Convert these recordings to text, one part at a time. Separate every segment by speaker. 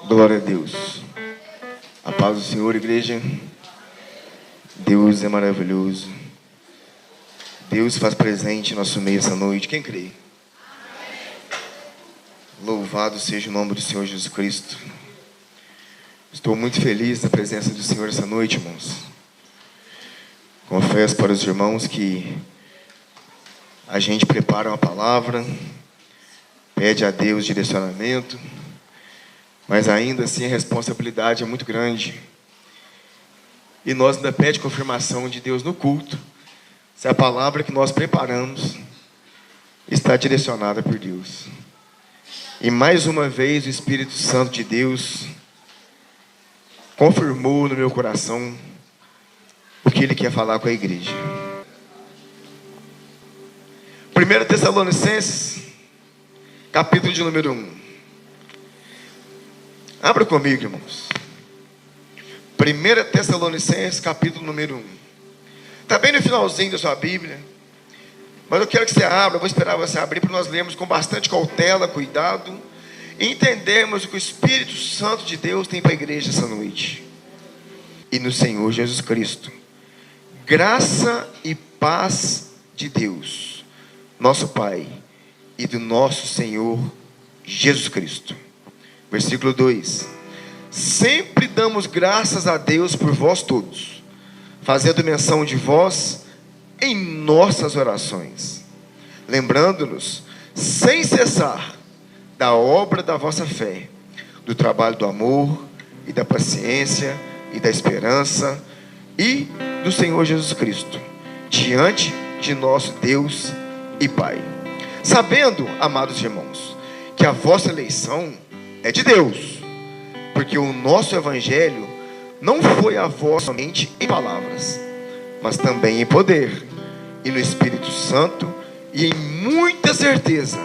Speaker 1: Glória a Deus. A paz do Senhor, igreja. Deus é maravilhoso. Deus faz presente em nosso meio essa noite. Quem crê? Louvado seja o nome do Senhor Jesus Cristo. Estou muito feliz na presença do Senhor essa noite, irmãos. Confesso para os irmãos que a gente prepara uma palavra, pede a Deus direcionamento, mas ainda assim a responsabilidade é muito grande. E nós ainda pedimos confirmação de Deus no culto, se a palavra que nós preparamos está direcionada por Deus. E mais uma vez o Espírito Santo de Deus confirmou no meu coração o que Ele quer falar com a igreja. 1 Tessalonicenses, capítulo de número 1. Abra comigo, irmãos. 1 Tessalonicenses, capítulo número 1. Está bem no finalzinho da sua Bíblia, mas eu quero que você abra, eu vou esperar você abrir para nós lermos com bastante cautela, cuidado, e entendermos o que o Espírito Santo de Deus tem para a igreja essa noite. E no Senhor Jesus Cristo, graça e paz de Deus, nosso Pai, e do nosso Senhor Jesus Cristo. Versículo 2: sempre damos graças a Deus por vós todos, fazendo menção de vós em nossas orações, lembrando-nos sem cessar da obra da vossa fé, do trabalho do amor e da paciência e da esperança e do Senhor Jesus Cristo, diante de nosso Deus e Pai. Sabendo, amados irmãos, que a vossa eleição é de Deus, porque o nosso evangelho não foi a vós somente em palavras, mas também em poder, e no Espírito Santo, e em muita certeza,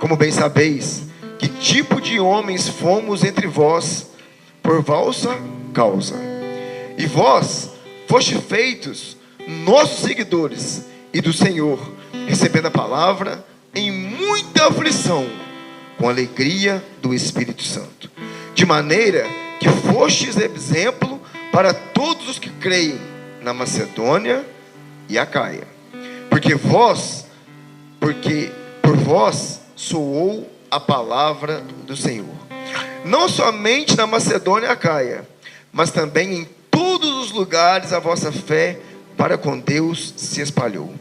Speaker 1: como bem sabeis, que tipo de homens fomos entre vós, por vossa causa. E vós foste feitos nossos seguidores, e do Senhor, recebendo a palavra em muita aflição, com alegria do Espírito Santo, de maneira que fostes exemplo para todos os que creem na Macedônia e Acaia, porque por vós soou a palavra do Senhor, não somente na Macedônia e Acaia, mas também em todos os lugares a vossa fé para com Deus se espalhou,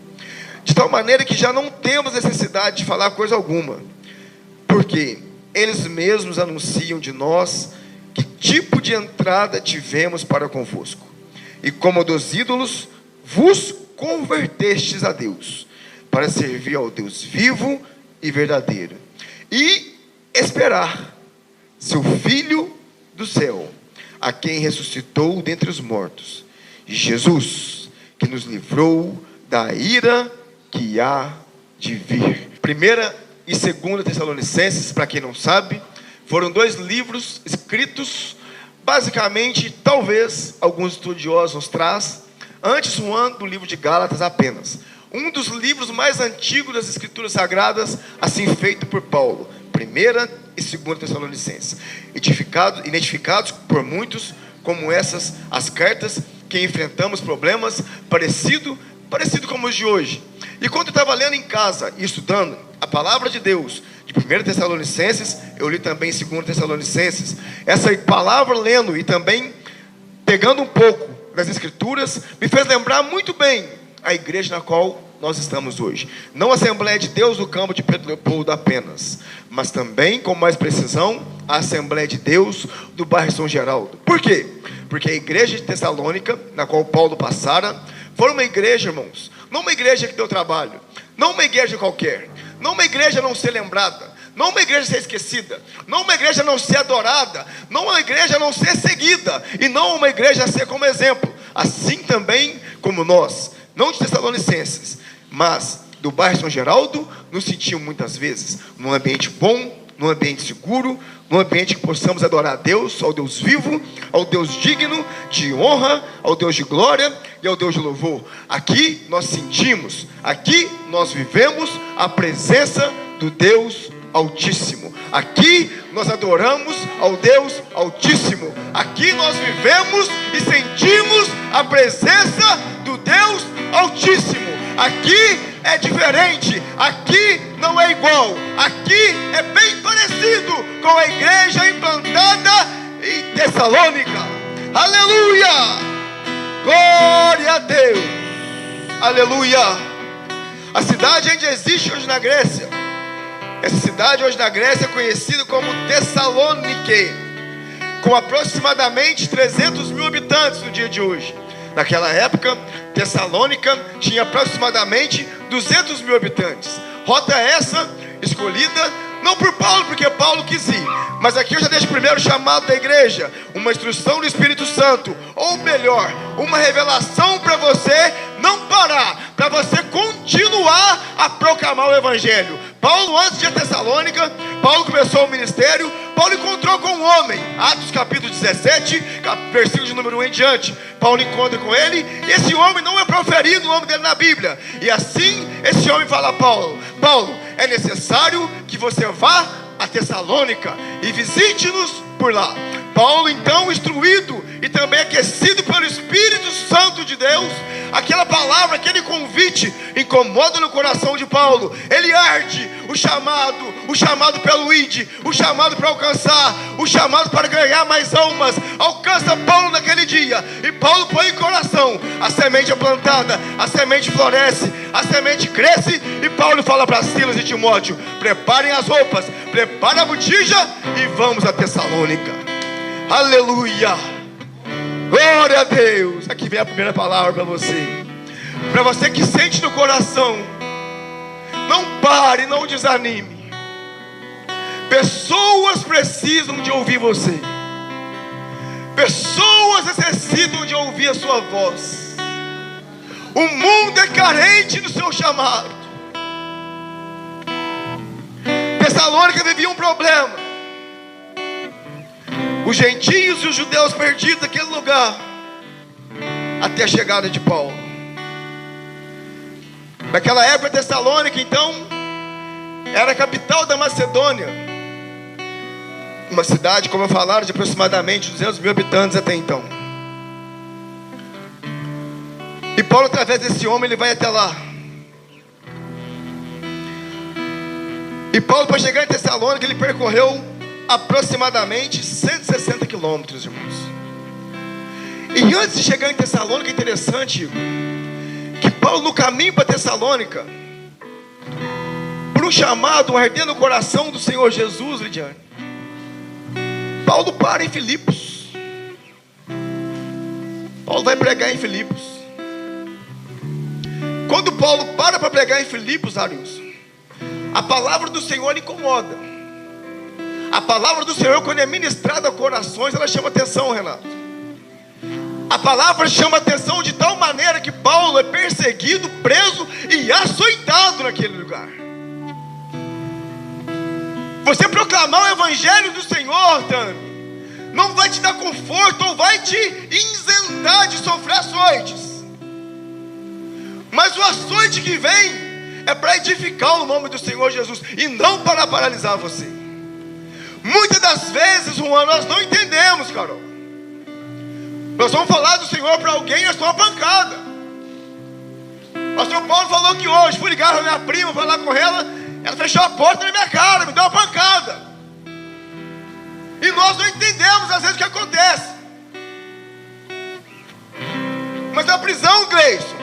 Speaker 1: de tal maneira que já não temos necessidade de falar coisa alguma, porque eles mesmos anunciam de nós que tipo de entrada tivemos para convosco, e como dos ídolos vos convertestes a Deus, para servir ao Deus vivo e verdadeiro, e esperar seu Filho do céu, a quem ressuscitou dentre os mortos, Jesus, que nos livrou da ira que há de vir. 1 e 2 Tessalonicenses, para quem não sabe, foram dois livros escritos, basicamente, talvez, alguns estudiosos traz, antes um ano do livro de Gálatas apenas. Um dos livros mais antigos das Escrituras Sagradas, assim feito por Paulo. 1 e 2 Tessalonicenses. Identificados por muitos como essas, as cartas que enfrentamos problemas parecido como os de hoje. E quando eu estava lendo em casa e estudando a palavra de Deus, de 1 Tessalonicenses, eu li também 2 Tessalonicenses. Essa palavra lendo e também pegando um pouco das Escrituras, me fez lembrar muito bem a igreja na qual nós estamos hoje. Não a Assembleia de Deus do campo de Pedro Leopoldo apenas, mas também, com mais precisão, a Assembleia de Deus do bairro São Geraldo. Por quê? Porque a igreja de Tessalônica, na qual Paulo passara, foi uma igreja, irmãos, não uma igreja que deu trabalho, não uma igreja qualquer, não uma igreja não ser lembrada, não uma igreja ser esquecida, não uma igreja não ser adorada, não uma igreja não ser seguida, e não uma igreja ser como exemplo, assim também como nós, não de Tessalonicenses, mas do bairro São Geraldo, nos sentimos muitas vezes num ambiente bom, num ambiente seguro, num ambiente que possamos adorar a Deus, ao Deus vivo, ao Deus digno de honra, ao Deus de glória e ao Deus de louvor. Aqui nós sentimos, aqui nós vivemos a presença do Deus Altíssimo. Aqui nós adoramos ao Deus Altíssimo. Aqui nós vivemos e sentimos a presença do Deus Altíssimo. Aqui é diferente, aqui não é igual, aqui é bem parecido com a igreja implantada em Tessalônica. Aleluia! Glória a Deus! Aleluia! A cidade ainda existe hoje na Grécia. Essa cidade hoje na Grécia é conhecida como Tessalônica, com aproximadamente 300 mil habitantes no dia de hoje. Naquela época, Tessalônica tinha aproximadamente 200 mil habitantes. Rota essa escolhida não por Paulo, porque Paulo quis ir, mas aqui eu já deixo primeiro o chamado da igreja, uma instrução do Espírito Santo, ou melhor, uma revelação para você não parar, para você continuar a proclamar o Evangelho. Paulo, antes de Tessalônica, Paulo começou o ministério. Paulo encontrou com um homem, Atos capítulo 17, versículo de número 1 em diante. Paulo encontra com ele, e esse homem não é proferido o nome dele na Bíblia. E assim, esse homem fala a Paulo: Paulo, é necessário que você vá a Tessalônica e visite-nos por lá. Paulo, então, instruído e também aquecido pelo Espírito Santo de Deus, aquela palavra, aquele convite incomoda no coração de Paulo. Ele arde o chamado pelo ID, o chamado para alcançar, o chamado para ganhar mais almas. Alcança Paulo naquele dia, e Paulo põe em coração: a semente é plantada, a semente floresce, a semente cresce. E Paulo fala para Silas e Timóteo: preparem as roupas, preparem a botija e vamos a Tessalônica. Aleluia! Glória a Deus! Aqui vem a primeira palavra para você. Para você que sente no coração, não pare, não desanime. Pessoas precisam de ouvir você. Pessoas necessitam de ouvir a sua voz. O mundo é carente do seu chamado. Tessalônica vivia um problema. Os gentios e os judeus perdidos naquele lugar, até a chegada de Paulo. Naquela época, Tessalônica, então, era a capital da Macedônia. Uma cidade, como eu falaram, de aproximadamente 200 mil habitantes até então. E Paulo, através desse homem, ele vai até lá. E Paulo, para chegar em Tessalônica, ele percorreu aproximadamente 160 quilômetros, irmãos. E antes de chegar em Tessalônica, é interessante que Paulo, no caminho para Tessalônica, por um chamado, ardendo no coração do Senhor Jesus, Lidiane, Paulo para em Filipos. Paulo vai pregar em Filipos. Quando Paulo para pregar em Filipos, Arius, a palavra do Senhor incomoda. A palavra do Senhor, quando é ministrada a corações, ela chama atenção, Renato. A palavra chama atenção de tal maneira que Paulo é perseguido, preso e açoitado naquele lugar. Você proclamar o Evangelho do Senhor, Tânia, não vai te dar conforto ou vai te isentar de sofrer açoites. Mas o açoite que vem é para edificar o nome do Senhor Jesus e não para paralisar você. Muitas das vezes, Juan, nós não entendemos, Carol. Nós vamos falar do Senhor para alguém, nós estamos uma pancada. O pastor Paulo falou que hoje, fui ligar para minha prima, falar com ela fechou a porta na minha cara, me deu uma pancada. E nós não entendemos às vezes o que acontece. Mas na prisão, Gleison,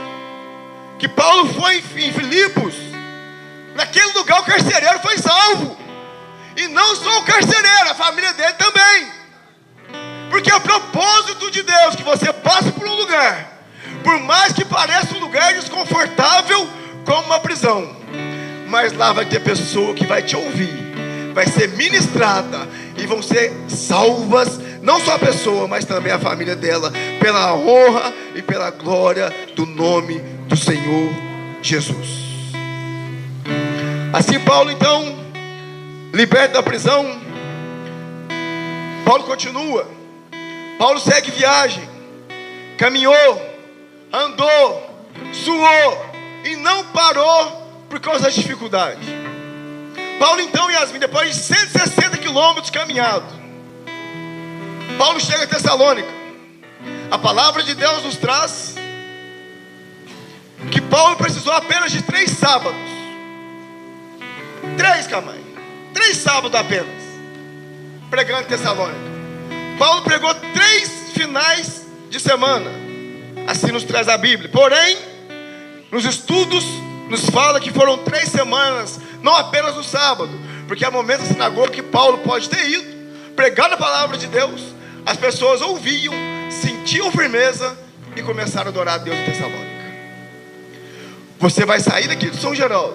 Speaker 1: que Paulo foi em Filipos, naquele lugar o carcereiro foi salvo. E não só o carcereiro, a família dele também. Porque é o propósito de Deus que você passe por um lugar, por mais que pareça um lugar desconfortável, como uma prisão, mas lá vai ter pessoa que vai te ouvir, vai ser ministrada, e vão ser salvas, não só a pessoa, mas também a família dela, pela honra e pela glória do nome do Senhor Jesus. Assim Paulo então, liberto da prisão, Paulo continua. Paulo segue viagem, caminhou, andou, suou e não parou por causa das dificuldades. Paulo então, Yasmin, depois de 160 quilômetros caminhado, Paulo chega a Tessalônica. A palavra de Deus nos traz que Paulo precisou apenas de 3 sábados. 3 sábados apenas, pregando em Tessalônica. Paulo pregou 3 finais de semana, assim nos traz a Bíblia. Porém, nos estudos nos fala que foram 3 semanas, não apenas no sábado, porque há momentos na sinagoga que Paulo pode ter ido, pregando a palavra de Deus, as pessoas ouviam, sentiam firmeza e começaram a adorar a Deus em Tessalônica. Você vai sair daqui de São Geraldo,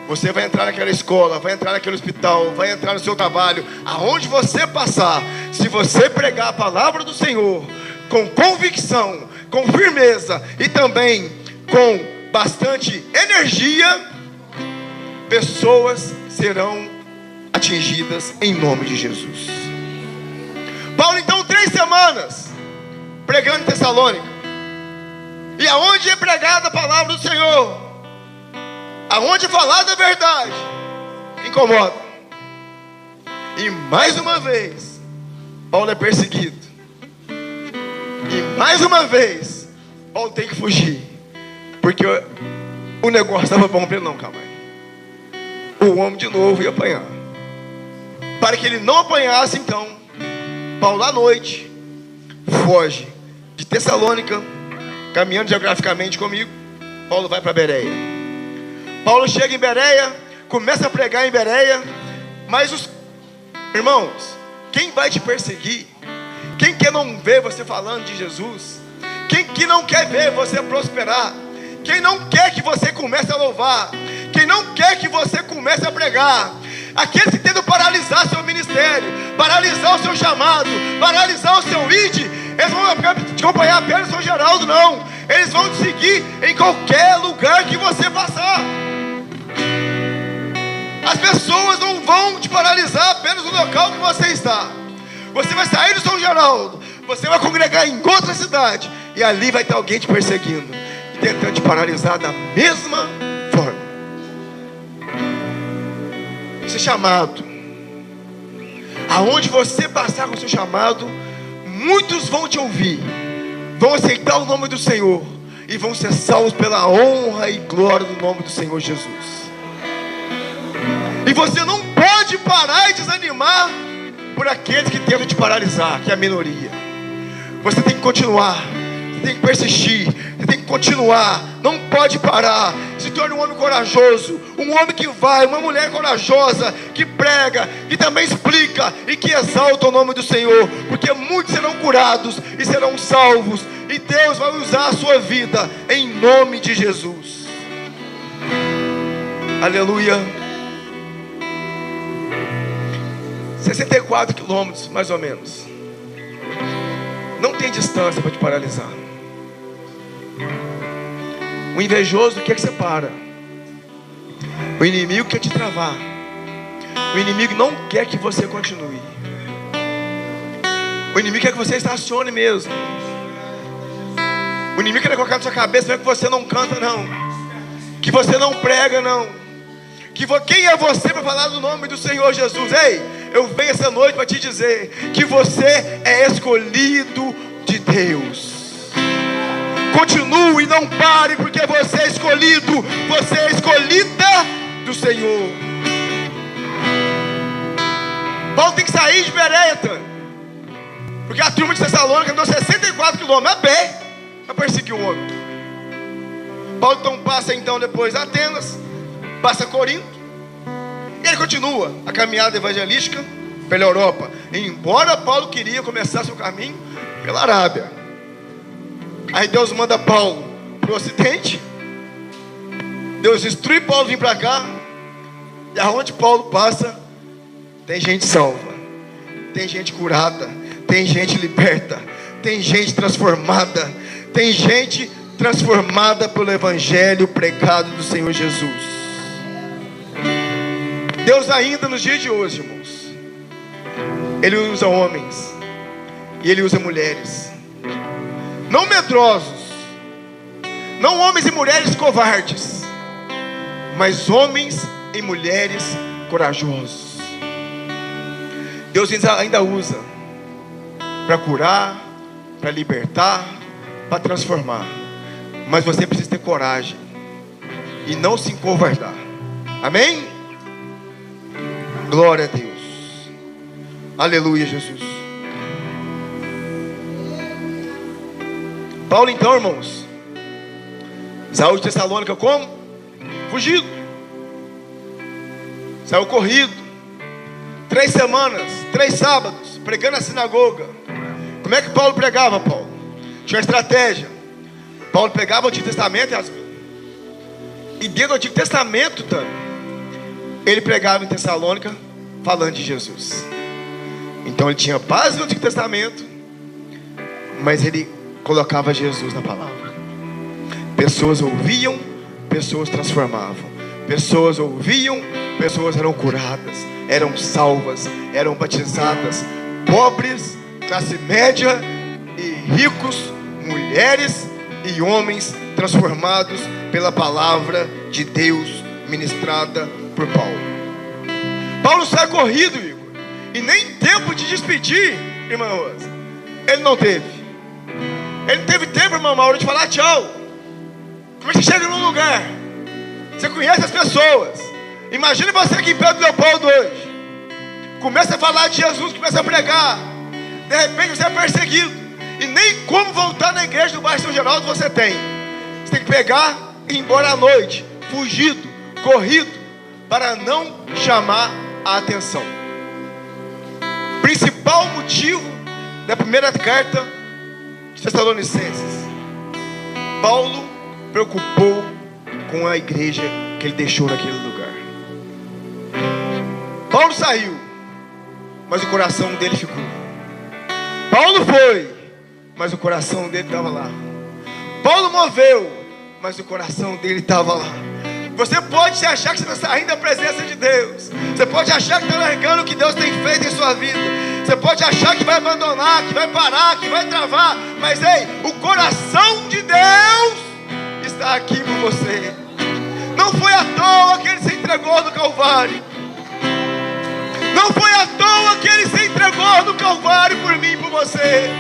Speaker 1: você vai entrar naquela escola, vai entrar naquele hospital, vai entrar no seu trabalho, aonde você passar, se você pregar a palavra do Senhor com convicção, com firmeza e também com bastante energia, pessoas serão atingidas em nome de Jesus. Paulo então 3 semanas pregando em Tessalônica, e aonde é pregada a palavra do Senhor, aonde é falada a verdade, incomoda. E mais uma vez Paulo é perseguido, e mais uma vez Paulo tem que fugir, porque o negócio estava bom para ele. Não, calma aí, o homem de novo ia apanhar. Para que ele não apanhasse, então Paulo à noite foge de Tessalônica, caminhando geograficamente comigo. Paulo vai para Bereia. Paulo chega em Bereia, começa a pregar em Bereia. Mas os irmãos, quem vai te perseguir, quem quer não ver você falando de Jesus, quem que não quer ver você prosperar, quem não quer que você comece a louvar, quem não quer que você comece a pregar, aqueles que tentam paralisar seu ministério, paralisar o seu chamado, paralisar o seu id, eles vão te acompanhar apenas em São Geraldo, não. Eles vão te seguir em qualquer lugar que você passar. As pessoas não vão te paralisar apenas no local que você está. Você vai sair do São Geraldo, você vai congregar em outra cidade, e ali vai ter alguém te perseguindo e tentando te paralisar da mesma forma. Esse chamado, aonde você passar com o seu chamado, muitos vão te ouvir, vão aceitar o nome do Senhor e vão ser salvos pela honra e glória do nome do Senhor Jesus. E você não pode parar e desanimar por aqueles que tentam te paralisar, que é a minoria. Você tem que continuar, você tem que persistir, você tem que continuar, não pode parar. Se torne um homem corajoso, um homem que vai, uma mulher corajosa, que prega, que também explica e que exalta o nome do Senhor, porque muitos serão curados e serão salvos, e Deus vai usar a sua vida em nome de Jesus. Aleluia. 64 quilômetros mais ou menos. Não tem distância para te paralisar. O invejoso quer que você para. O inimigo quer te travar. O inimigo não quer que você continue. O inimigo quer que você estacione mesmo. O inimigo quer colocar na sua cabeça que você não canta, não, que você não prega, não, quem é você para falar do nome do Senhor Jesus? Ei, eu venho essa noite para te dizer que você é escolhido de Deus. Continue, não pare, porque você é escolhido, você é escolhida do Senhor. Paulo tem que sair de Bereia, porque a turma de Tessalônica andou 64 quilômetros a pé para perseguir o homem. Paulo então passa depois Atenas, passa Corinto, e ele continua a caminhada evangelística pela Europa, embora Paulo queria começar seu caminho pela Arábia. Aí Deus manda Paulo para o ocidente, Deus instrui Paulo a vir para cá, e aonde Paulo passa, tem gente salva, tem gente curada, tem gente liberta, tem gente transformada, tem gente transformada pelo evangelho pregado do Senhor Jesus. Deus ainda nos dias de hoje, irmãos, Ele usa homens e Ele usa mulheres, não medrosos, não homens e mulheres covardes, mas homens e mulheres corajosos. Deus ainda usa para curar, para libertar, para transformar. Mas você precisa ter coragem e não se encovardar. Amém? Glória a Deus. Aleluia, Jesus. Paulo então, irmãos, saiu de Tessalônica como? Fugido. Saiu corrido. 3 semanas, 3 sábados, pregando na sinagoga. Como é que Paulo pregava, Paulo? Tinha uma estratégia. Paulo pegava o Antigo Testamento e dentro do Antigo Testamento também, ele pregava em Tessalônica falando de Jesus. Então ele tinha base no Antigo Testamento, mas ele colocava Jesus na palavra. Pessoas ouviam, pessoas transformavam. Pessoas ouviam, pessoas eram curadas, eram salvas, eram batizadas. Pobres, classe média e ricos, mulheres e homens transformados pela palavra de Deus ministrada por Paulo. Paulo sai corrido, Igor, e nem tempo de despedir, irmãos, ele não teve. Ele não teve tempo, irmão, na hora de falar tchau. Como é que chega num lugar? Você conhece as pessoas. Imagine você aqui em Pedro Leopoldo hoje. Começa a falar de Jesus, começa a pregar. De repente você é perseguido. E nem como voltar na igreja do bairro São Geraldo você tem. Você tem que pegar e ir embora à noite, fugido, corrido, para não chamar a atenção. Principal motivo da primeira carta de Tessalonicenses: Paulo preocupou com a igreja que ele deixou naquele lugar. Paulo saiu, mas o coração dele ficou. Paulo foi, mas o coração dele estava lá. Paulo moveu, mas o coração dele estava lá. Você pode achar que você está saindo da presença de Deus. Você pode achar que está largando o que Deus tem feito em sua vida. Você pode achar que vai abandonar, que vai parar, que vai travar. Mas ei, o coração de Deus está aqui por você. Não foi à toa que Ele se entregou no Calvário. Não foi à toa que Ele se entregou no Calvário por mim e por você.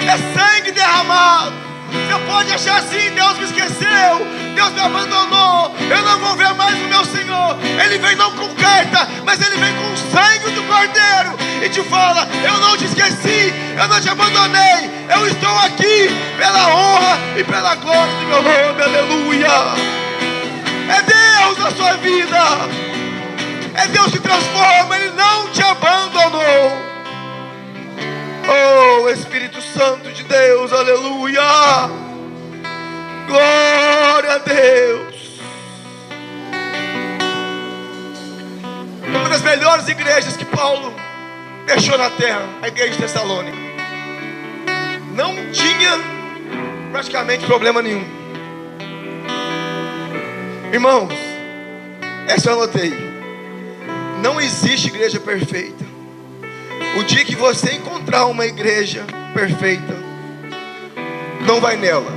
Speaker 1: É sangue derramado. Você pode achar assim: Deus me esqueceu, Deus me abandonou, eu não vou ver mais o meu Senhor. Ele vem não com carta, mas Ele vem com o sangue do Cordeiro e te fala: eu não te esqueci, eu não te abandonei, eu estou aqui pela honra e pela glória do meu nome. Aleluia. É Deus na sua vida, é Deus que transforma. Ele não te abandonou. Oh, Espírito Santo de Deus, aleluia. Glória a Deus. Uma das melhores igrejas que Paulo deixou na terra, a igreja de Tessalônica, não tinha praticamente problema nenhum. Irmãos, essa eu anotei: não existe igreja perfeita. O dia que você encontrar uma igreja perfeita, não vai nela,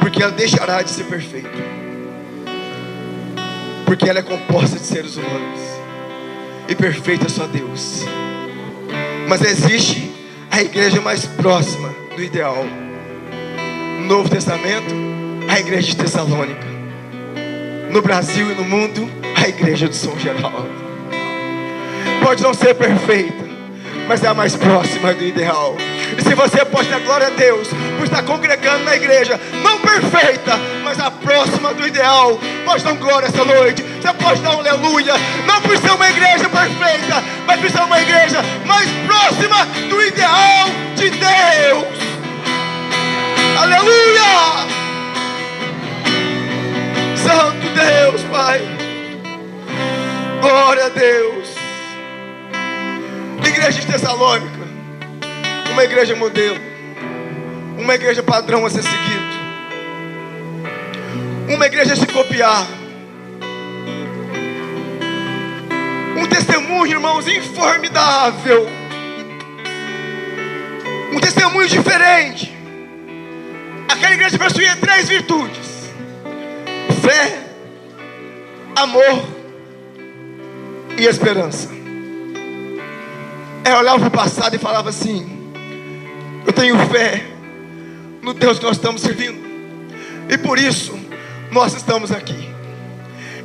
Speaker 1: porque ela deixará de ser perfeita, porque ela é composta de seres humanos, e perfeito é só Deus. Mas existe a igreja mais próxima do ideal. No Novo Testamento, a igreja de Tessalônica. No Brasil e no mundo, a igreja de São Geraldo. Pode não ser perfeita, mas é a mais próxima do ideal. E se você pode dar glória a Deus por estar congregando na igreja, não perfeita, mas a próxima do ideal, pode dar glória essa noite. Você pode dar um aleluia, não por ser uma igreja perfeita, mas por ser uma igreja mais próxima do ideal de Deus. Aleluia. Santo Deus, Pai, glória a Deus. Igreja de Tessalônica, uma igreja modelo, uma igreja padrão a ser seguido, uma igreja a se copiar, um testemunho, irmãos, informidável, um testemunho diferente. Aquela igreja possuía 3 virtudes: fé, amor e esperança. Ela olhava para o passado e falava assim: eu tenho fé no Deus que nós estamos servindo, e por isso nós estamos aqui.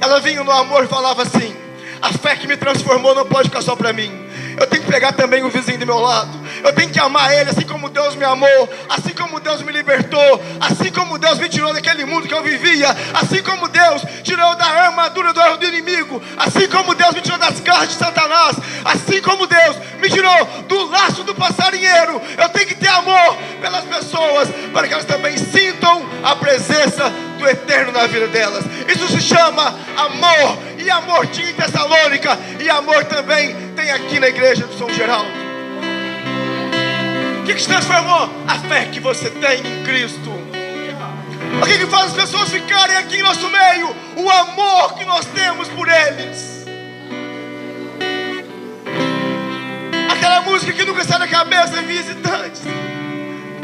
Speaker 1: Ela vinha no amor e falava assim: a fé que me transformou não pode ficar só para mim. Eu tenho que pegar também o vizinho do meu lado. Eu tenho que amar ele assim como Deus me amou, assim como Deus me libertou, assim como Deus me tirou daquele mundo que eu vivia, assim como Deus tirou da armadura do inimigo, assim como Deus me tirou das garras de Satanás, assim como Deus me tirou do laço do passarinheiro. Eu tenho que ter amor pelas pessoas, para que elas também sintam a presença do Eterno na vida delas. Isso se chama amor. E amor tinha em Tessalônica, e amor também tem aqui na igreja do São Geraldo. O que se transformou? A fé que você tem em Cristo. O que faz as pessoas ficarem aqui em nosso meio? O amor que nós temos por eles. Aquela música que nunca sai da cabeça: visitantes,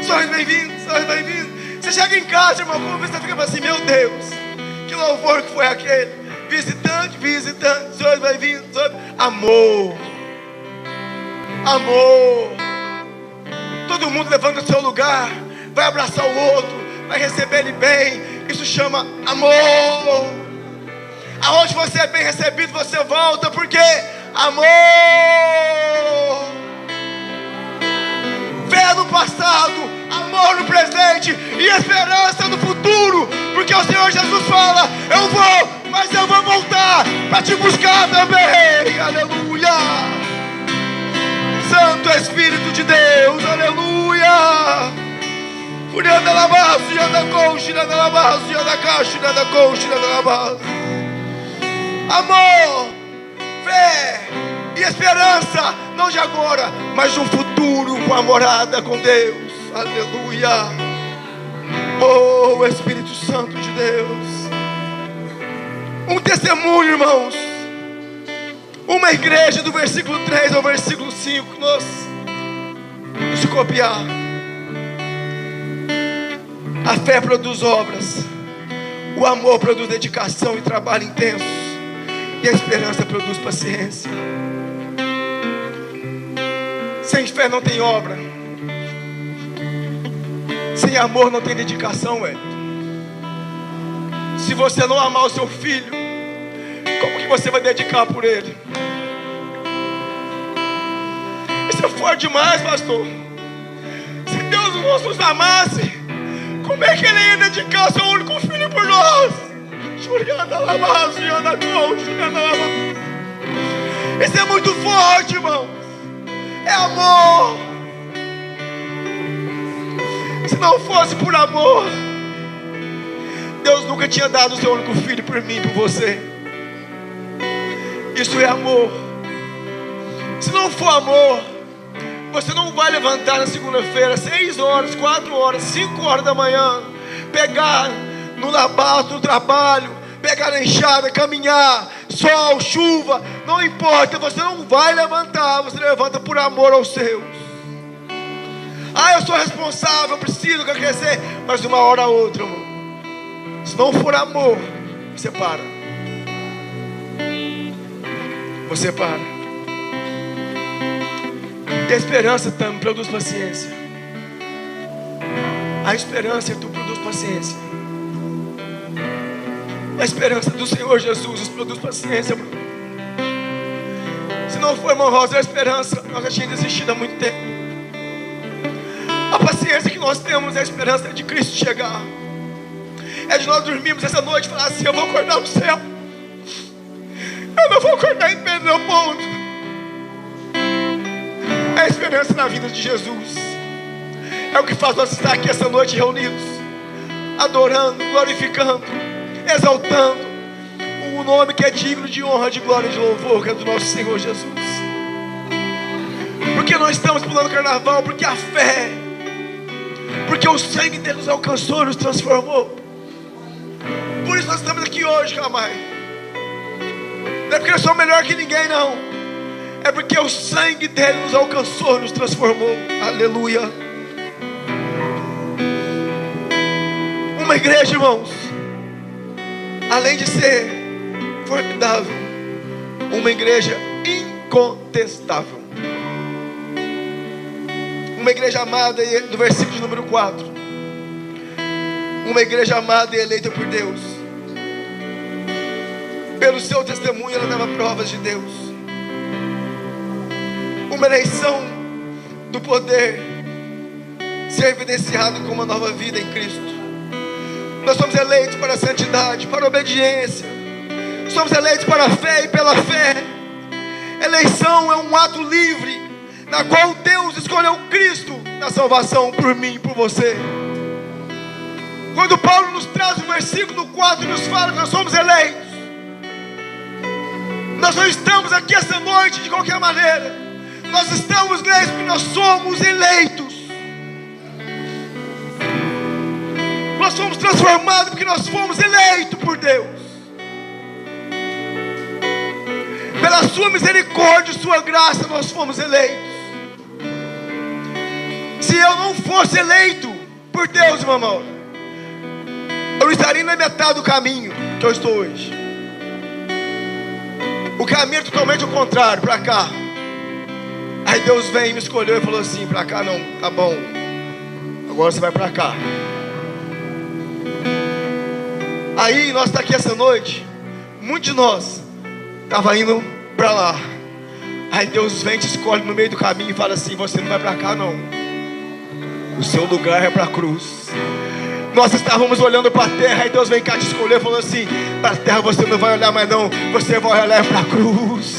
Speaker 1: sois bem-vindos, sois bem-vindos. Você chega em casa, irmão, como você fica assim: meu Deus, que louvor que foi aquele. Visitante, visitante, sois bem-vindos. Amor, amor. Todo mundo levanta o seu lugar, vai abraçar o outro, vai receber ele bem. Isso chama amor. Aonde você é bem recebido, você volta, porque amor. Fé no passado, amor no presente e esperança no futuro, porque o Senhor Jesus fala: eu vou, mas eu vou voltar para te buscar também. Aleluia. Santo Espírito de Deus, aleluia. Amor, fé e esperança, não de agora, mas de um futuro com a morada com Deus. Aleluia. Oh, Espírito Santo de Deus. Um testemunho, irmãos. Uma igreja, do versículo 3 ao versículo 5, nós se copiar. A fé produz obras, o amor produz dedicação e trabalho intenso, e a esperança produz paciência. Sem fé não tem obra, sem amor não tem dedicação, velho. Se você não amar o seu filho, como que você vai dedicar por ele? Isso é forte demais, pastor. Se Deus não nos amasse, como é que ele ia dedicar o seu único filho por nós? Isso é muito forte, irmão. É amor. Se não fosse por amor, Deus nunca tinha dado o seu único filho por mim, por você. Isso é amor. Se não for amor, você não vai levantar na segunda-feira 6 horas, 4 horas, 5 horas da manhã, pegar no labato, no trabalho, pegar na enxada, caminhar, sol, chuva, não importa, você não vai levantar. Você levanta por amor aos seus. Ah, eu sou responsável, eu preciso, eu quero crescer. Mas uma hora ou outra, irmão, se não for amor, você para. Você para. E a esperança também produz paciência. A esperança tu produz paciência. A esperança do Senhor Jesus produz paciência. Se não for, irmão Rosa, a esperança, nós já tínhamos desistido há muito tempo. A paciência que nós temos é a esperança de Cristo chegar. É de nós dormirmos essa noite e falar assim: eu vou acordar no céu. Eu não vou acordar em Pedro Leopoldo. É a esperança na vida de Jesus. É o que faz nós estar aqui essa noite reunidos, adorando, glorificando, exaltando o nome que é digno de honra, de glória e de louvor, que é do nosso Senhor Jesus. Porque nós estamos pulando carnaval? Porque a fé, porque o sangue dele nos alcançou, nos transformou. Por isso nós estamos aqui hoje, Camai. Não é porque eu sou melhor que ninguém, não. É porque o sangue dele nos alcançou, nos transformou. Aleluia. Uma igreja, irmãos, além de ser formidável, uma igreja incontestável. Uma igreja amada, no versículo de número 4. Uma igreja amada e eleita por Deus. Pelo seu testemunho ela dava provas de Deus. Uma eleição do poder ser evidenciado com uma nova vida em Cristo. Nós somos eleitos para a santidade, para a obediência. Somos eleitos para a fé e pela fé. Eleição é um ato livre, na qual Deus escolheu Cristo na salvação por mim e por você. Quando Paulo nos traz o versículo 4 e nos fala que nós somos eleitos, nós não estamos aqui essa noite de qualquer maneira. Nós estamos nele porque nós somos eleitos. Nós fomos transformados porque nós fomos eleitos por Deus. Pela sua misericórdia e sua graça nós fomos eleitos. Se eu não fosse eleito por Deus, meu irmão, eu não estaria na metade do caminho que eu estou hoje. O caminho é totalmente o contrário, para cá. Aí Deus veio e me escolheu e falou assim: para cá não, tá bom, agora você vai para cá. Aí nós estamos aqui essa noite, muitos de nós estavam indo para lá. Aí Deus vem e te escolhe no meio do caminho e fala assim: você não vai para cá não, o seu lugar é para a cruz. Nós estávamos olhando para a terra, e Deus vem cá te escolher e falou assim: para a terra você não vai olhar mais não, você vai olhar para a cruz.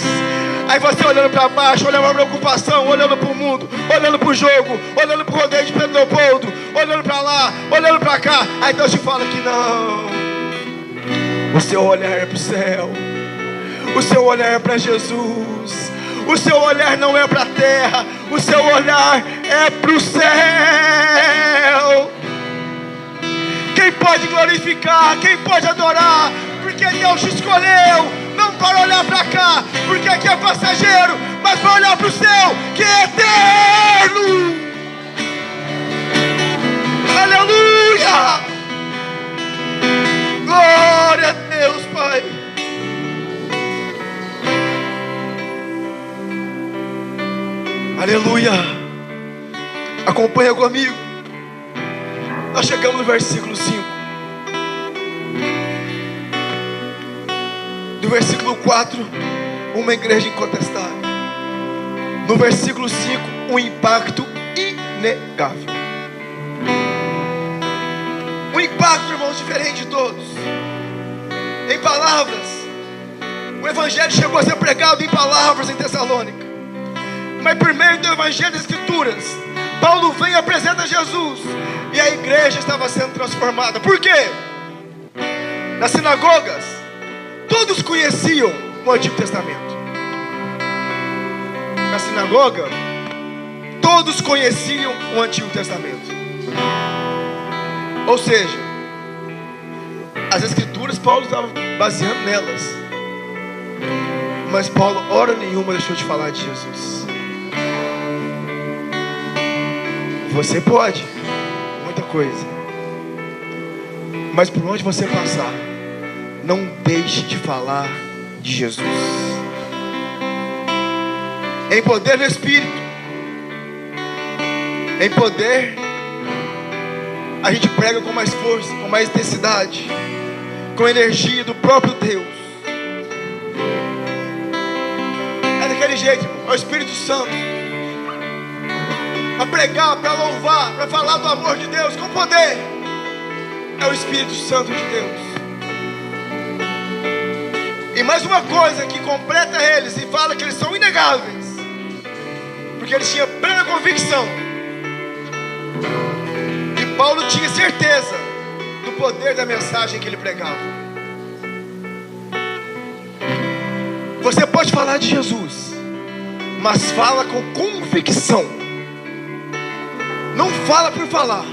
Speaker 1: Aí você olhando para baixo, olhando para a preocupação, olhando para o mundo, olhando para o jogo, olhando para o rodeio de Pedro Leopoldo, olhando para lá, olhando para cá. Aí Deus te fala que não, o seu olhar é para o céu, o seu olhar é para Jesus, o seu olhar não é para a terra, o seu olhar é para o céu. Quem pode glorificar, quem pode adorar, porque Deus te escolheu, não para olhar para cá, porque aqui é passageiro, mas para olhar para o céu, que é eterno. Aleluia! Glória a Deus, Pai. Aleluia! Acompanha comigo. Nós chegamos no versículo 5. Do versículo 4, uma igreja incontestável. No versículo 5, um impacto inegável. Um impacto, irmãos, diferente de todos. Em palavras, o evangelho chegou a ser pregado em palavras em Tessalônica. Mas por meio do evangelho das Escrituras, Paulo vem e apresenta Jesus, e a igreja estava sendo transformada. Por quê? Nas sinagogas, todos conheciam o Antigo Testamento. Na sinagoga, todos conheciam o Antigo Testamento. Ou seja, as Escrituras Paulo estava baseando nelas. Mas Paulo, hora nenhuma, deixou de falar de Jesus. Você pode muita coisa, mas por onde você passar, não deixe de falar de Jesus. Em poder do Espírito, em poder, a gente prega com mais força, com mais intensidade, com energia do próprio Deus. É daquele jeito, irmão. É o Espírito Santo, para pregar, para louvar, para falar do amor de Deus com poder. É o Espírito Santo de Deus. E mais uma coisa que completa eles e fala que eles são inegáveis, porque eles tinham plena convicção, e Paulo tinha certeza do poder da mensagem que ele pregava. Você pode falar de Jesus, mas fala com convicção. Não fala por falar,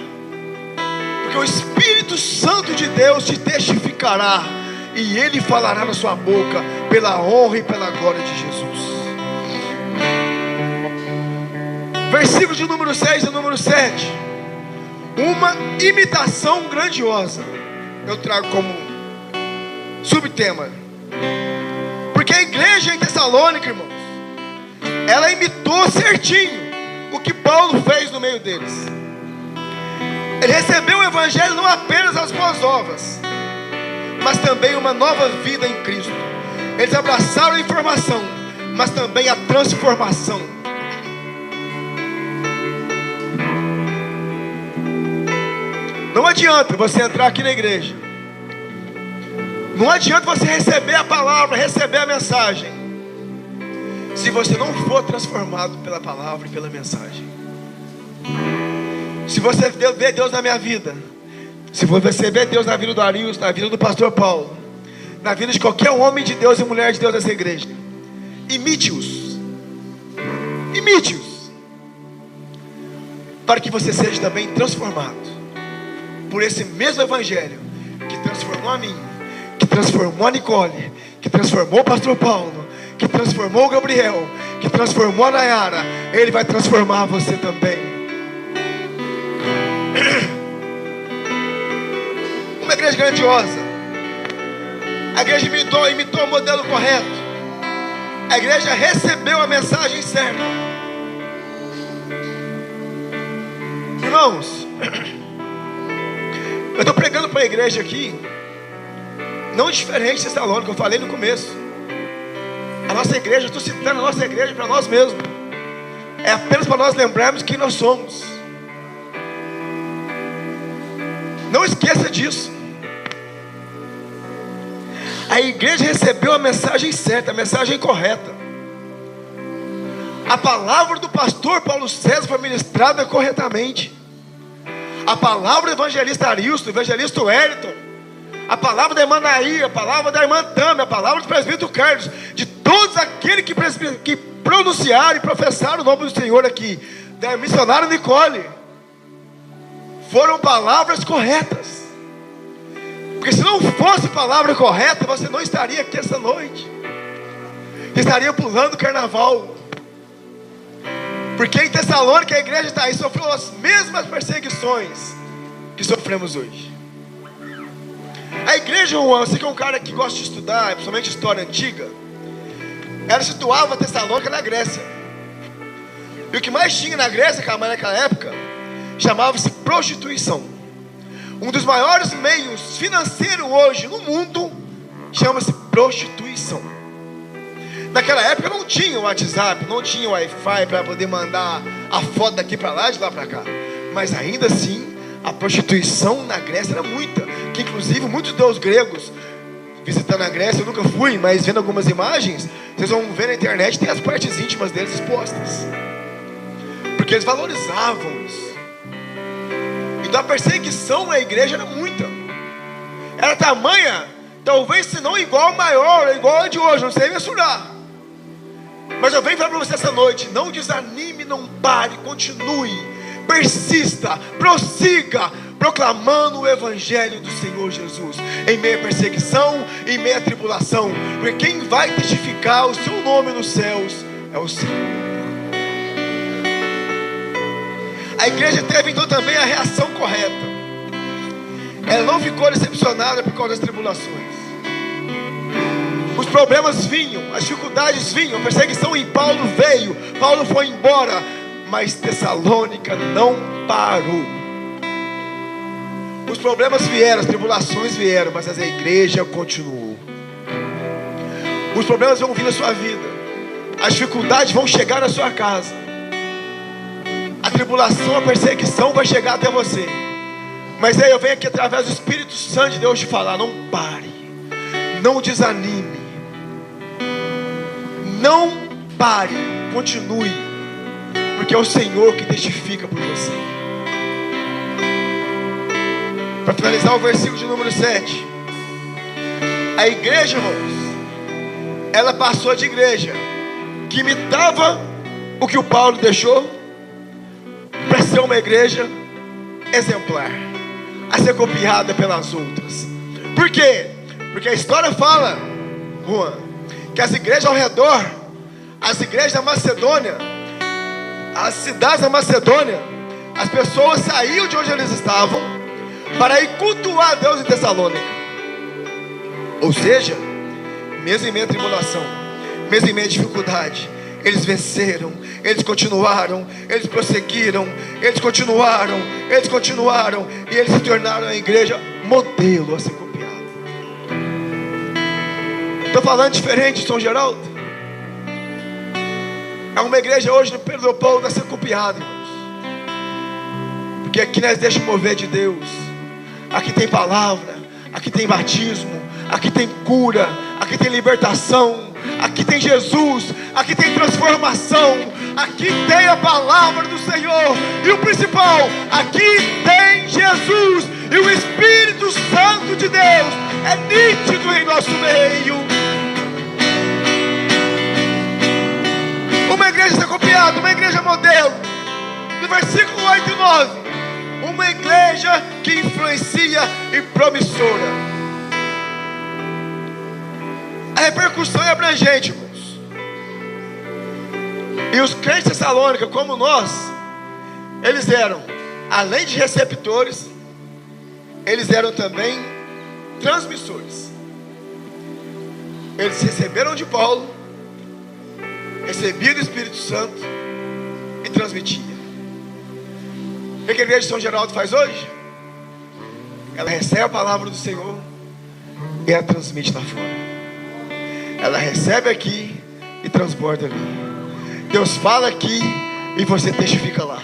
Speaker 1: porque o Espírito Santo de Deus te testificará, e Ele falará na sua boca, pela honra e pela glória de Jesus. Versículo de número 6 e número 7. Uma imitação grandiosa. Eu trago como subtema, porque a igreja em Tessalônica Tessalônica, irmãos, ela imitou certinho o que Paulo fez no meio deles. Ele recebeu o evangelho não apenas as boas novas, mas também uma nova vida em Cristo. Eles abraçaram a informação, mas também a transformação. Não adianta você entrar aqui na igreja, não adianta você receber a palavra, receber a mensagem, se você não for transformado pela palavra e pela mensagem. Se você vê Deus na minha vida, se você vê Deus na vida do Arilson, na vida do pastor Paulo, na vida de qualquer homem de Deus e mulher de Deus dessa igreja, imite-os, para que você seja também transformado por esse mesmo evangelho que transformou a mim, que transformou a Nicole, que transformou o pastor Paulo, que transformou o Gabriel, que transformou a Nayara. Ele vai transformar você também. Uma igreja grandiosa. A igreja imitou o modelo correto. A igreja recebeu a mensagem certa. Irmãos, eu estou pregando para a igreja aqui, não diferente de Tessalônica, que eu falei no começo. A nossa igreja, estou citando a nossa igreja para nós mesmos. É apenas para nós lembrarmos quem nós somos. Não esqueça disso. A igreja recebeu a mensagem certa, a mensagem correta. A palavra do pastor Paulo César foi ministrada corretamente. A palavra do evangelista Arilson, do evangelista Wellington, a palavra da irmã Nair, a palavra da irmã Tami, a palavra do presbítero Carlos, de todos aqueles que pronunciaram e professaram o nome do Senhor aqui, da missionária Nicole, foram palavras corretas. Porque se não fosse palavra correta, você não estaria aqui essa noite. Você estaria pulando o carnaval. Porque em Tessalônica a igreja está aí, sofreu as mesmas perseguições que sofremos hoje. A igreja, você que é um cara que gosta de estudar, principalmente história antiga, ela situava Tessalônica na Grécia. E o que mais tinha na Grécia, naquela época, chamava-se prostituição. Um dos maiores meios financeiros hoje no mundo chama-se prostituição. Naquela época não tinha o WhatsApp, não tinha o Wi-Fi para poder mandar a foto daqui para lá, de lá para cá. Mas ainda assim, a prostituição na Grécia era muita. Que inclusive muitos deus gregos, visitando a Grécia, eu nunca fui, mas vendo algumas imagens, vocês vão ver na internet, tem as partes íntimas deles expostas. Porque eles valorizavam isso. Então a perseguição na igreja era muita. Era tamanha, talvez se não igual, maior, igual a de hoje, não sei mensurar. Mas eu venho falar para você essa noite: não desanime, não pare, continue, persista, prossiga, proclamando o evangelho do Senhor Jesus, em meio à perseguição, em meio à tribulação, porque quem vai testificar o seu nome nos céus é o Senhor. A igreja teve então também a reação correta. Ela não ficou decepcionada por causa das tribulações. Os problemas vinham, as dificuldades vinham, a perseguição em Paulo veio, Paulo foi embora, mas Tessalônica não parou. Os problemas vieram, as tribulações vieram, mas a igreja continuou. Os problemas vão vir na sua vida, as dificuldades vão chegar na sua casa, a tribulação, a perseguição vai chegar até você. Mas aí eu venho aqui através do Espírito Santo de Deus te falar: não pare, não desanime, não pare, continue, porque é o Senhor que testifica por você. Para finalizar o versículo de número 7, a igreja, irmãos, ela passou de igreja que imitava o que o Paulo deixou, para ser uma igreja exemplar, a ser copiada pelas outras. Por quê? Porque a história fala, Juan, que as igrejas ao redor, as igrejas da Macedônia, as cidades da Macedônia, as pessoas saíam de onde eles estavam para ir cultuar a Deus em Tessalônica. Ou seja, mesmo em meio à tribulação, mesmo em meio à dificuldade, eles venceram, eles continuaram, eles prosseguiram, eles continuaram, e eles se tornaram a igreja modelo a ser copiado. Estou falando diferente de São Geraldo? É uma igreja hoje no Pedro Leopoldo a ser copiada, irmãos. Porque aqui nós deixamos mover de Deus. Aqui tem palavra, aqui tem batismo, aqui tem cura, aqui tem libertação, aqui tem Jesus, aqui tem transformação, aqui tem a palavra do Senhor. E o principal, aqui tem Jesus e o Espírito Santo de Deus é nítido em nosso meio. Uma igreja ser copiada, uma igreja modelo. No versículo 8 e 9, uma igreja que influencia e promissora. A repercussão é abrangente, irmãos. E os crentes de Tessalônica, como nós, eles eram, além de receptores, eles eram também transmissores. Eles receberam de Paulo, recebiam do Espírito Santo e transmitiam. O que a igreja de São Geraldo faz hoje? Ela recebe a palavra do Senhor e a transmite lá fora. Ela recebe aqui e transborda ali. Deus fala aqui e você testifica lá.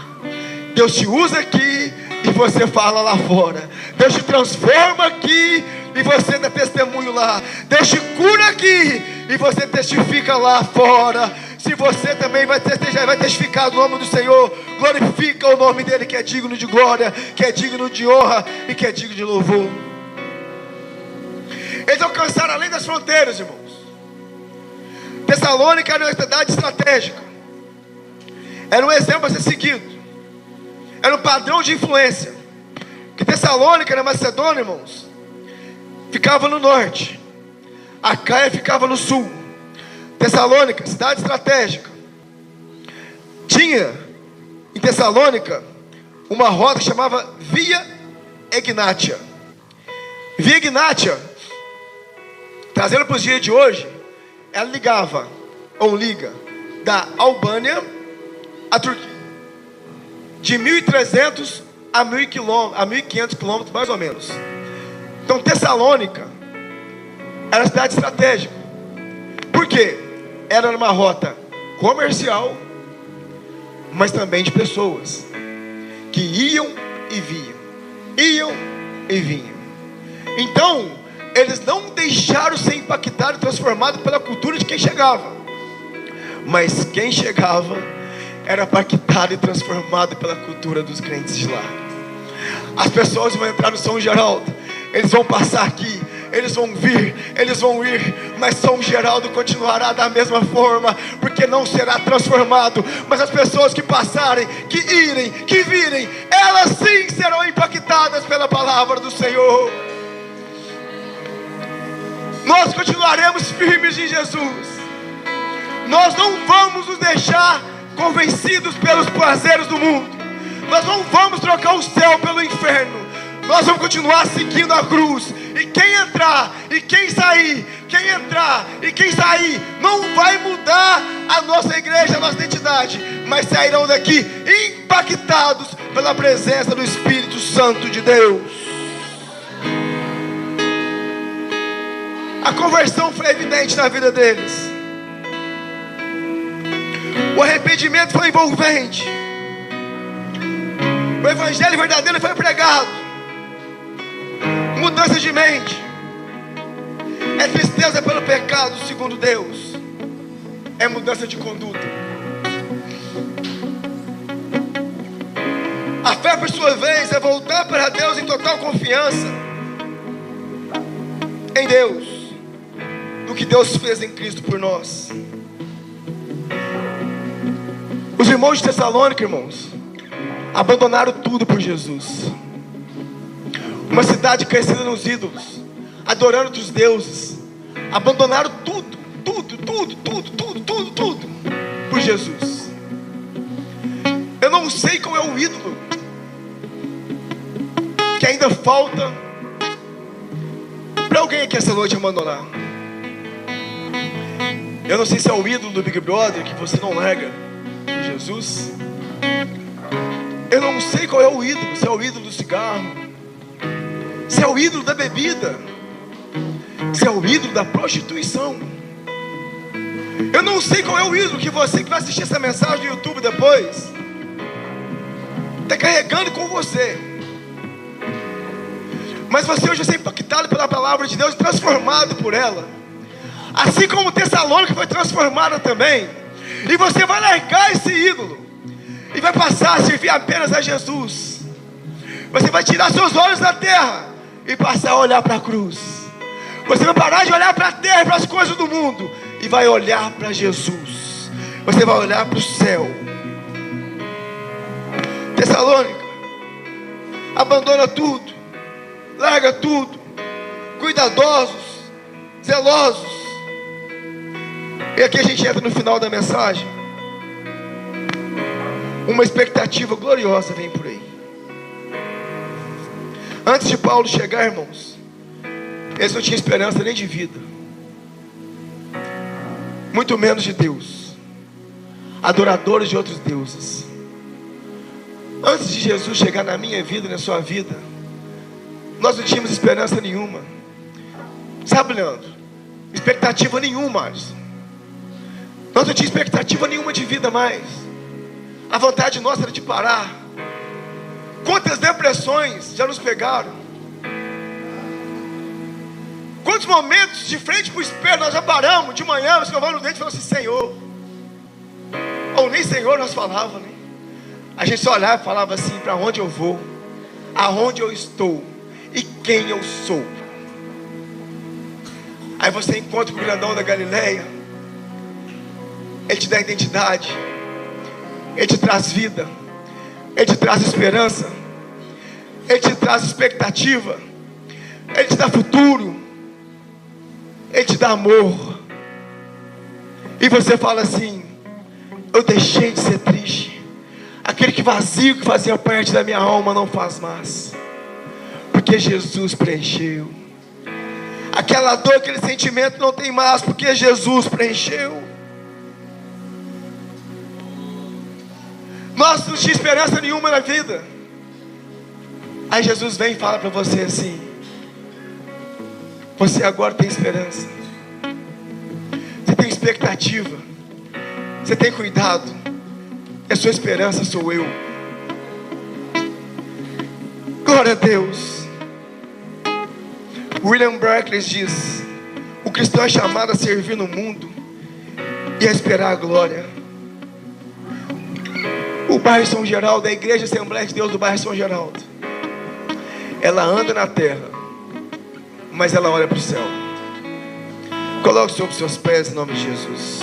Speaker 1: Deus te usa aqui e você fala lá fora. Deus te transforma aqui e você dá testemunho lá. Deus te cura aqui e você testifica lá fora. Se você também vai testificar o nome do Senhor, glorifica o nome dele, que é digno de glória, que é digno de honra e que é digno de louvor. Eles alcançaram além das fronteiras, irmãos. Tessalônica era uma cidade estratégica, era um exemplo a ser seguido, era um padrão de influência. Que Tessalônica, na Macedônia, irmãos, ficava no norte, Acaia ficava no sul. Tessalônica, cidade estratégica, tinha em Tessalônica uma rota que chamava Via Egnatia. Via Egnatia, trazendo para os dias de hoje, ela ligava, ou liga, da Albânia à Turquia, de 1.300 a 1.500 quilômetros, mais ou menos. Então Tessalônica era uma cidade estratégica. Por quê? Era uma rota comercial, mas também de pessoas que iam e vinham. Então, eles não deixaram ser impactados e transformados pela cultura de quem chegava, mas quem chegava era impactado e transformado pela cultura dos crentes de lá. As pessoas vão entrar no São Geraldo, eles vão passar aqui, eles vão vir, eles vão ir, mas São Geraldo continuará da mesma forma, porque não será transformado. Mas as pessoas que passarem, que irem, que virem, elas sim serão impactadas pela palavra do Senhor. Nós continuaremos firmes em Jesus. Nós não vamos nos deixar convencidos pelos prazeres do mundo. Nós não vamos trocar o céu pelo inferno. Nós vamos continuar seguindo a cruz. E quem entrar e quem sair, quem entrar e quem sair, não vai mudar a nossa igreja, a nossa identidade, mas sairão daqui impactados pela presença do Espírito Santo de Deus. A conversão foi evidente na vida deles. O arrependimento foi envolvente. O evangelho verdadeiro foi pregado. Mudança de mente. É tristeza pelo pecado, segundo Deus. É mudança de conduta. A fé, por sua vez, é voltar para Deus em total confiança em Deus, no que Deus fez em Cristo por nós. Os irmãos de Tessalônica, irmãos, abandonaram tudo por Jesus. Uma cidade crescida nos ídolos, adorando outros deuses, abandonaram tudo por Jesus. Eu não sei qual é o ídolo que ainda falta para alguém aqui essa noite abandonar. Eu não sei se é o ídolo do Big Brother que você não larga de Jesus. Eu não sei qual é o ídolo. Se é o ídolo do cigarro, se é o ídolo da bebida, se é o ídolo da prostituição. Eu não sei qual é o ídolo que você que vai assistir essa mensagem no YouTube depois está carregando com você. Mas você hoje vai ser impactado pela palavra de Deus e transformado por ela. Assim como Tessalônica foi transformada também. E você vai largar esse ídolo e vai passar a servir apenas a Jesus. Você vai tirar seus olhos da terra e passar a olhar para a cruz. Você vai parar de olhar para a terra e para as coisas do mundo e vai olhar para Jesus. Você vai olhar para o céu. Tessalônica, abandona tudo, larga tudo, cuidadosos, zelosos. E aqui a gente entra no final da mensagem. Uma expectativa gloriosa vem por aí. Antes de Paulo chegar, irmãos, eles não tinham esperança nem de vida, muito menos de Deus. Adoradores de outros deuses. Antes de Jesus chegar na minha vida e na sua vida, nós não tínhamos esperança nenhuma. Sabe, Leandro? Expectativa nenhuma, Alisson. Nós não tínhamos expectativa nenhuma de vida mais. A vontade nossa era de parar. Quantas depressões já nos pegaram? Quantos momentos de frente para o espelho nós já paramos de manhã, escovando o dente e falamos assim: Senhor. Ou nem Senhor nós falávamos, né? A gente só olhava e falava assim: para onde eu vou, aonde eu estou e quem eu sou. Aí você encontra o grandão da Galileia. Ele te dá identidade, Ele te traz vida, Ele te traz esperança, Ele te traz expectativa, Ele te dá futuro, Ele te dá amor. E você fala assim: eu deixei de ser triste. Aquele que vazio que fazia parte da minha alma não faz mais, porque Jesus preencheu. Aquela dor, aquele sentimento não tem mais, porque Jesus preencheu. Nós não tínhamos esperança nenhuma na vida. Aí Jesus vem e fala para você assim: você agora tem esperança, você tem expectativa, você tem cuidado. E a sua esperança sou eu. Glória a Deus. William Barclay diz: o cristão é chamado a servir no mundo e a esperar a glória. O bairro São Geraldo, a Igreja Assembleia de Deus do bairro São Geraldo, ela anda na terra, mas ela olha para o céu. Coloque sobre os seus pés em nome de Jesus.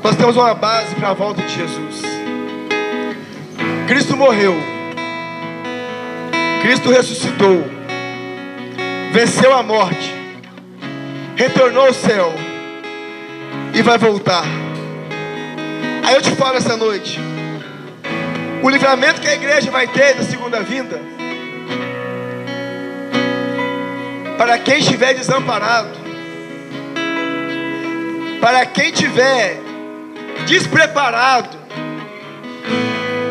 Speaker 1: Nós temos uma base para a volta de Jesus. Cristo morreu, Cristo ressuscitou, venceu a morte, retornou ao céu e vai voltar. Aí eu te falo essa noite: o livramento que a igreja vai ter da segunda vinda, para quem estiver desamparado, para quem estiver despreparado,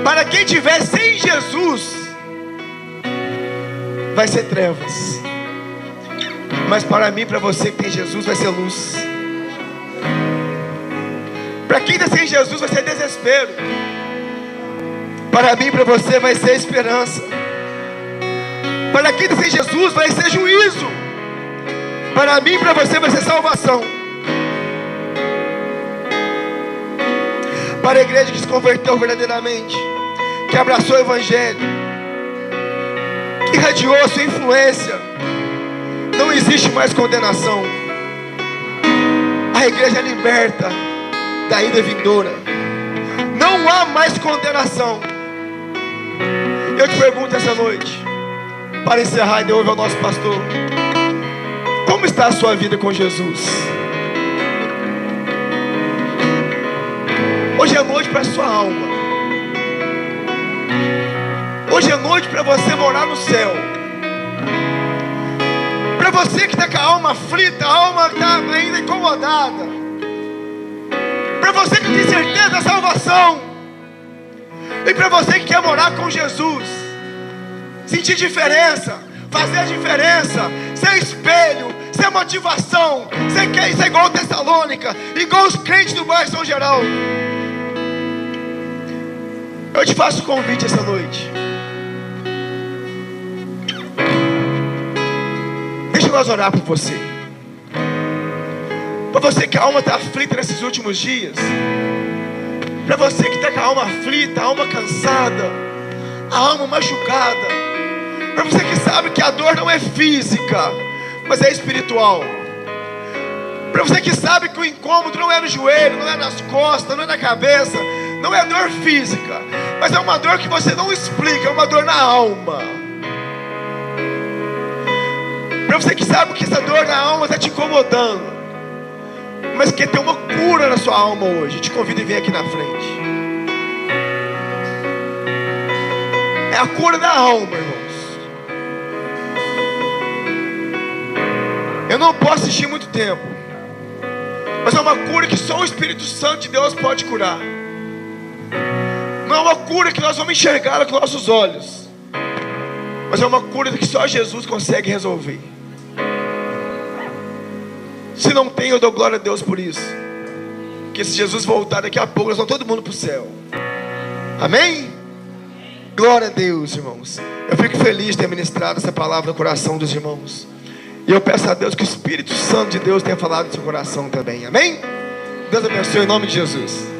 Speaker 1: para quem estiver sem Jesus, vai ser trevas. Mas para mim, para você que tem Jesus, vai ser luz. Para quem está sem Jesus, vai ser desespero. Para mim, para você, vai ser esperança. Para quem está sem Jesus, vai ser juízo. Para mim, para você, vai ser salvação. Para a igreja que se converteu verdadeiramente, que abraçou o Evangelho, que irradiou a sua influência, não existe mais condenação. A igreja é liberta da ida vindoura. Não há mais condenação. Eu te pergunto essa noite, para encerrar e devolver ao nosso pastor: como está a sua vida com Jesus? Hoje é noite para a sua alma. Hoje é noite para você morar no céu. você que está com a alma aflita, a alma está ainda incomodada, para você que tem certeza da salvação, e para você que quer morar com Jesus, sentir diferença, fazer a diferença, ser espelho, ser motivação. Você quer isso igual Tessalônica, igual os crentes do bairro São Geraldo. Eu te faço um convite essa noite. Deixa nós orar por você. Para você que a alma está aflita nesses últimos dias. Para você que está com a alma aflita, a alma cansada, a alma machucada. Para você que sabe que a dor não é física, mas é espiritual. Para você que sabe que o incômodo não é no joelho, não é nas costas, não é na cabeça, não é dor física, mas é uma dor que você não explica, é uma dor na alma. Para você que sabe que essa dor na alma está te incomodando, mas quer ter uma cura na sua alma hoje, te convido a vir aqui na frente. É a cura da alma, irmãos. Eu não posso assistir muito tempo, mas é uma cura que só o Espírito Santo de Deus pode curar. Não é uma cura que nós vamos enxergar com nossos olhos, mas é uma cura que só Jesus consegue resolver. Se não tem, eu dou glória a Deus por isso. Que se Jesus voltar daqui a pouco, nós vamos todo mundo para o céu. Amém? Glória a Deus, irmãos. Eu fico feliz de ter ministrado essa palavra no coração dos irmãos. E eu peço a Deus que o Espírito Santo de Deus tenha falado no seu coração também. Amém? Deus abençoe em nome de Jesus.